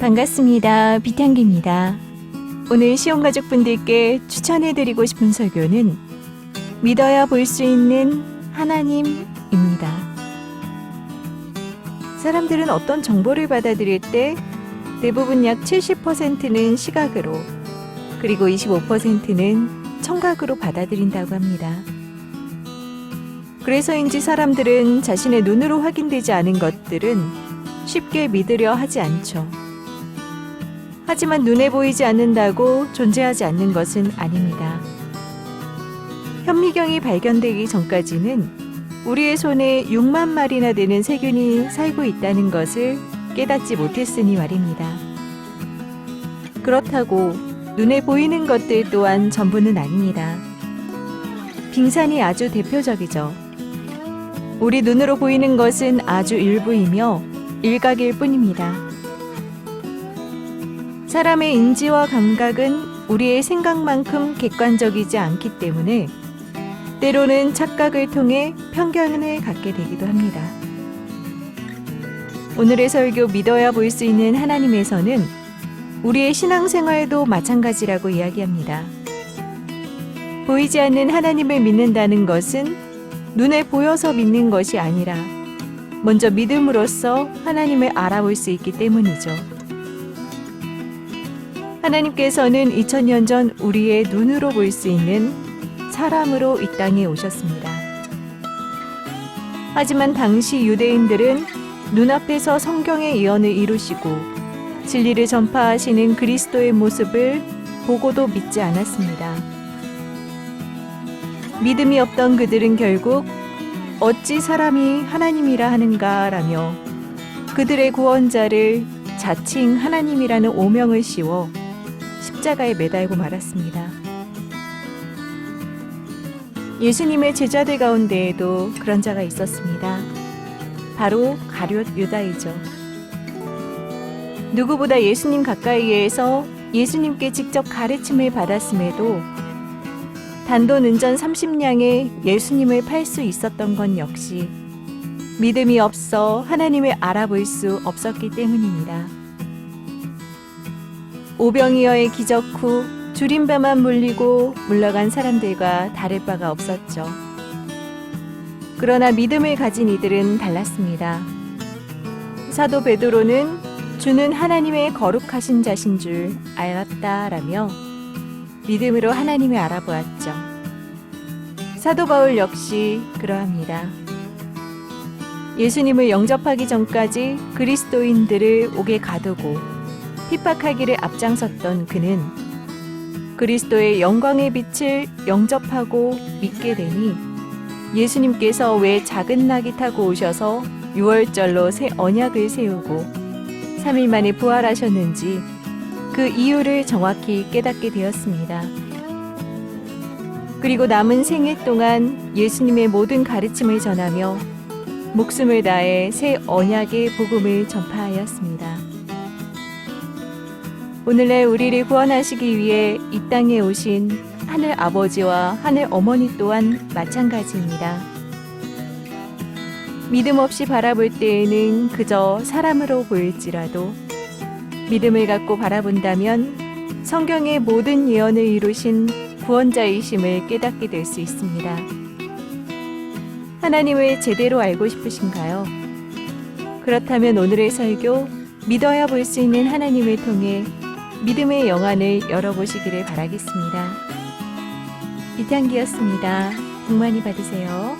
반갑습니다. 비탄기입니다. 오늘 시온가족분들께 추천해드리고 싶은 설교는 믿어야 볼 수 있는 하나님입니다. 사람들은 어떤 정보를 받아들일 때 대부분 약 70%는 시각으로 그리고 25%는 청각으로 받아들인다고 합니다. 그래서인지 사람들은 자신의 눈으로 확인되지 않은 것들은 쉽게 믿으려 하지 않죠. 하지만 눈에 보이지 않는다고 존재하지 않는 것은 아닙니다. 현미경이 발견되기 전까지는 우리의 손에 6만 마리나 되는 세균이 살고 있다는 것을 깨닫지 못했으니 말입니다. 그렇다고 눈에 보이는 것들 또한 전부는 아닙니다. 빙산이 아주 대표적이죠. 우리 눈으로 보이는 것은 아주 일부이며 일각일 뿐입니다. 사람의 인지와 감각은 우리의 생각만큼 객관적이지 않기 때문에 때로는 착각을 통해 편견을 갖게 되기도 합니다. 오늘의 설교 믿어야 볼 수 있는 하나님에서는 우리의 신앙생활도 마찬가지라고 이야기합니다. 보이지 않는 하나님을 믿는다는 것은 눈에 보여서 믿는 것이 아니라 먼저 믿음으로써 하나님을 알아볼 수 있기 때문이죠. 하나님께서는 2000년 전 우리의 눈으로 볼 수 있는 사람으로 이 땅에 오셨습니다. 하지만 당시 유대인들은 눈앞에서 성경의 예언을 이루시고 진리를 전파하시는 그리스도의 모습을 보고도 믿지 않았습니다. 믿음이 없던 그들은 결국 어찌 사람이 하나님이라 하는가라며 그들의 구원자를 자칭 하나님이라는 오명을 씌워 십자가에 매달고 말았습니다. 예수님의 제자들 가운데에도 그런 자가 있었습니다. 바로 가룟 유다이죠. 누구보다 예수님 가까이에서 예수님께 직접 가르침을 받았음에도 단돈은전 30냥에 예수님을 팔 수 있었던 건 역시 믿음이 없어 하나님을 알아볼 수 없었기 때문입니다. 오병이어의 기적 후 줄임배만 물리고 물러간 사람들과 다를 바가 없었죠. 그러나 믿음을 가진 이들은 달랐습니다. 사도 베드로는 주는 하나님의 거룩하신 자신 줄 알았다라며 믿음으로 하나님을 알아보았죠. 사도 바울 역시 그러합니다. 예수님을 영접하기 전까지 그리스도인들을 옥에 가두고 핍박하기를 앞장섰던 그는 그리스도의 영광의 빛을 영접하고 믿게 되니 예수님께서 왜 작은 낙이 타고 오셔서 6월절로 새 언약을 세우고 3일 만에 부활하셨는지 그 이유를 정확히 깨닫게 되었습니다. 그리고 남은 생애 동안 예수님의 모든 가르침을 전하며 목숨을 다해 새 언약의 복음을 전파하였습니다. 오늘날 우리를 구원하시기 위해 이 땅에 오신 하늘 아버지와 하늘 어머니 또한 마찬가지입니다. 믿음 없이 바라볼 때에는 그저 사람으로 보일지라도 믿음을 갖고 바라본다면 성경의 모든 예언을 이루신 구원자이심을 깨닫게 될 수 있습니다. 하나님을 제대로 알고 싶으신가요? 그렇다면 오늘의 설교 믿어야 볼 수 있는 하나님을 통해 믿음의 영안을 열어보시기를 바라겠습니다. 이탄기였습니다. 복 많이 받으세요.